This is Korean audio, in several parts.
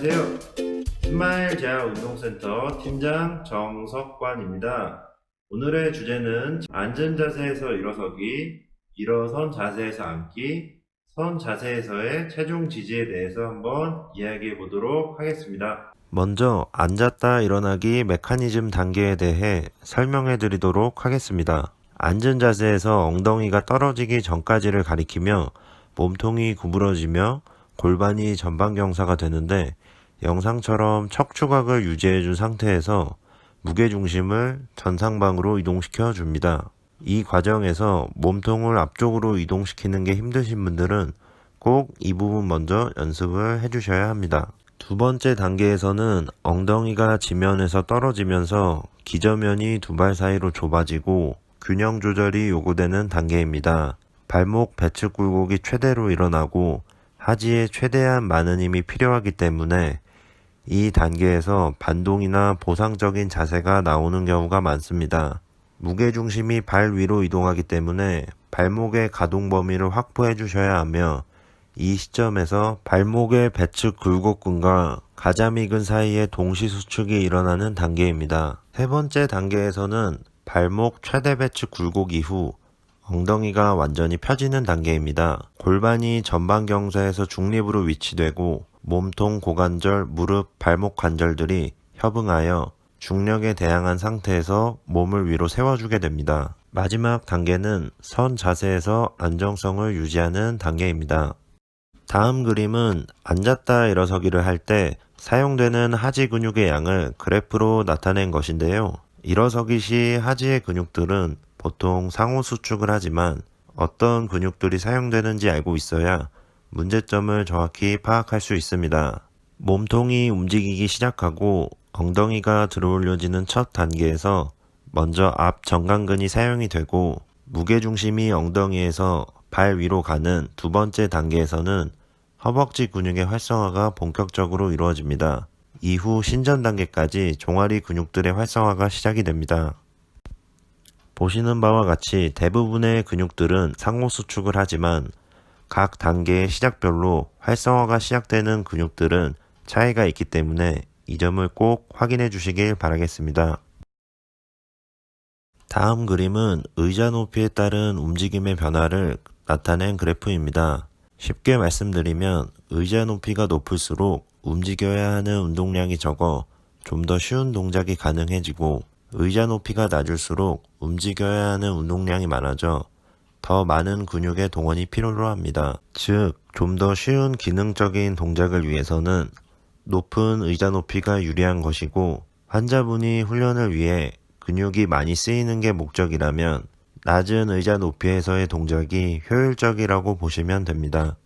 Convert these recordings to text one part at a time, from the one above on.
안녕하세요. 스마일 재활 운동센터 팀장 정석관입니다. 오늘의 주제는 앉은 자세에서 일어서기, 일어선 자세에서 앉기, 선 자세에서의 체중 지지에 대해서 한번 이야기해 보도록 하겠습니다. 먼저 앉았다 일어나기 메커니즘 단계에 대해 설명해 드리도록 하겠습니다. 앉은 자세에서 엉덩이가 떨어지기 전까지를 가리키며 몸통이 구부러지며 골반이 전방경사가 되는데, 영상처럼 척추각을 유지해준 상태에서 무게중심을 전상방으로 이동시켜 줍니다. 이 과정에서 몸통을 앞쪽으로 이동시키는 게 힘드신 분들은 꼭 이 부분 먼저 연습을 해주셔야 합니다. 두 번째 단계에서는 엉덩이가 지면에서 떨어지면서 기저면이 두 발 사이로 좁아지고 균형 조절이 요구되는 단계입니다. 발목 배측 굴곡이 최대로 일어나고 하지에 최대한 많은 힘이 필요하기 때문에 이 단계에서 반동이나 보상적인 자세가 나오는 경우가 많습니다. 무게중심이 발 위로 이동하기 때문에 발목의 가동 범위를 확보해 주셔야 하며, 이 시점에서 발목의 배측 굴곡근과 가자미근 사이에 동시 수축이 일어나는 단계입니다. 세 번째 단계에서는 발목 최대 배측 굴곡 이후 엉덩이가 완전히 펴지는 단계입니다. 골반이 전방경사에서 중립으로 위치되고 몸통, 고관절, 무릎, 발목 관절들이 협응하여 중력에 대항한 상태에서 몸을 위로 세워주게 됩니다. 마지막 단계는 선 자세에서 안정성을 유지하는 단계입니다. 다음 그림은 앉았다 일어서기를 할 때 사용되는 하지 근육의 양을 그래프로 나타낸 것인데요. 일어서기 시 하지의 근육들은 보통 상호 수축을 하지만 어떤 근육들이 사용되는지 알고 있어야 문제점을 정확히 파악할 수 있습니다. 몸통이 움직이기 시작하고 엉덩이가 들어올려지는 첫 단계에서 먼저 앞 정강근이 사용이 되고, 무게중심이 엉덩이에서 발 위로 가는 두 번째 단계에서는 허벅지 근육의 활성화가 본격적으로 이루어집니다. 이후 신전 단계까지 종아리 근육들의 활성화가 시작이 됩니다. 보시는 바와 같이 대부분의 근육들은 상호 수축을 하지만 각 단계의 시작별로 활성화가 시작되는 근육들은 차이가 있기 때문에 이 점을 꼭 확인해 주시길 바라겠습니다. 다음 그림은 의자 높이에 따른 움직임의 변화를 나타낸 그래프입니다. 쉽게 말씀드리면 의자 높이가 높을수록 움직여야 하는 운동량이 적어 좀 더 쉬운 동작이 가능해지고, 의자 높이가 낮을수록 움직여야 하는 운동량이 많아져 더 많은 근육의 동원이 필요로 합니다. 즉, 좀 더 쉬운 기능적인 동작을 위해서는 높은 의자 높이가 유리한 것이고, 환자분이 훈련을 위해 근육이 많이 쓰이는 게 목적이라면 낮은 의자 높이에서의 동작이 효율적이라고 보시면 됩니다.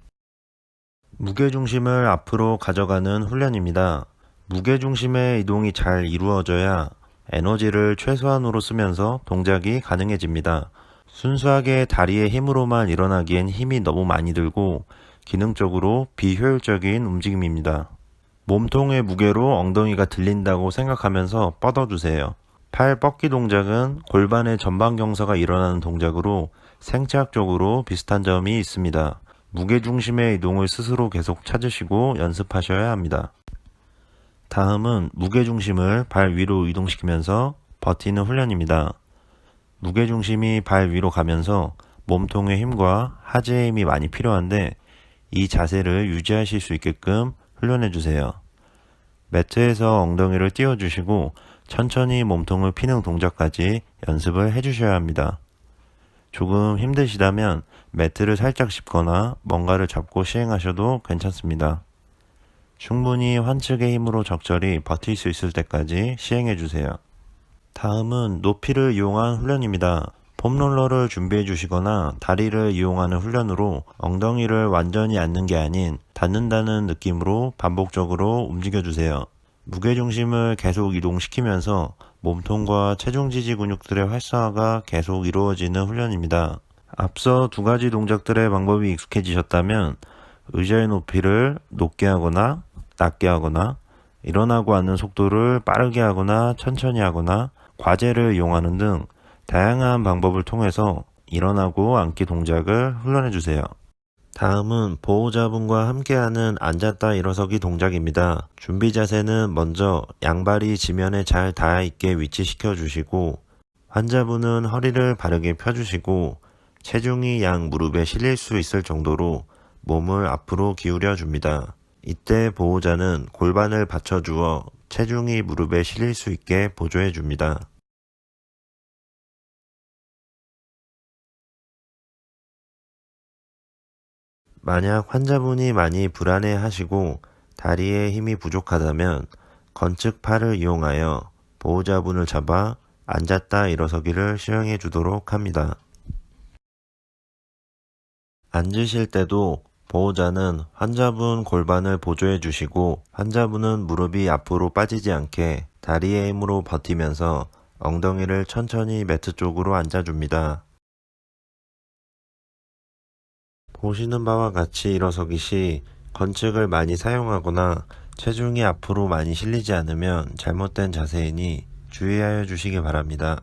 무게중심을 앞으로 가져가는 훈련입니다. 무게중심의 이동이 잘 이루어져야 에너지를 최소한으로 쓰면서 동작이 가능해집니다. 순수하게 다리의 힘으로만 일어나기엔 힘이 너무 많이 들고 기능적으로 비효율적인 움직임입니다. 몸통의 무게로 엉덩이가 들린다고 생각하면서 뻗어주세요. 팔 뻗기 동작은 골반의 전방경사가 일어나는 동작으로 생체학적으로 비슷한 점이 있습니다. 무게중심의 이동을 스스로 계속 찾으시고 연습하셔야 합니다. 다음은 무게중심을 발 위로 이동시키면서 버티는 훈련입니다. 무게중심이 발 위로 가면서 몸통의 힘과 하지의 힘이 많이 필요한데, 이 자세를 유지하실 수 있게끔 훈련해주세요. 매트에서 엉덩이를 띄워주시고 천천히 몸통을 피는 동작까지 연습을 해주셔야 합니다. 조금 힘드시다면 매트를 살짝 짚거나 뭔가를 잡고 시행하셔도 괜찮습니다. 충분히 환측의 힘으로 적절히 버틸 수 있을 때까지 시행해주세요. 다음은 높이를 이용한 훈련입니다. 폼롤러를 준비해 주시거나 다리를 이용하는 훈련으로 엉덩이를 완전히 앉는 게 아닌 닿는다는 느낌으로 반복적으로 움직여 주세요. 무게중심을 계속 이동시키면서 몸통과 체중 지지 근육들의 활성화가 계속 이루어지는 훈련입니다. 앞서 두 가지 동작들의 방법이 익숙해지셨다면 의자의 높이를 높게 하거나 낮게 하거나, 일어나고 앉는 속도를 빠르게 하거나 천천히 하거나, 과제를 이용하는 등 다양한 방법을 통해서 일어나고 앉기 동작을 훈련해 주세요. 다음은 보호자분과 함께하는 앉았다 일어서기 동작입니다. 준비 자세는 먼저 양발이 지면에 잘 닿아 있게 위치시켜 주시고 환자분은 허리를 바르게 펴주시고 체중이 양 무릎에 실릴 수 있을 정도로 몸을 앞으로 기울여 줍니다. 이때 보호자는 골반을 받쳐주어 체중이 무릎에 실릴 수 있게 보조해 줍니다. 만약 환자분이 많이 불안해 하시고 다리에 힘이 부족하다면 건측 팔을 이용하여 보호자분을 잡아 앉았다 일어서기를 시행해 주도록 합니다. 앉으실 때도 보호자는 환자분 골반을 보조해 주시고 환자분은 무릎이 앞으로 빠지지 않게 다리의 힘으로 버티면서 엉덩이를 천천히 매트 쪽으로 앉아줍니다. 보시는 바와 같이 일어서기 시 건측을 많이 사용하거나 체중이 앞으로 많이 실리지 않으면 잘못된 자세이니 주의하여 주시기 바랍니다.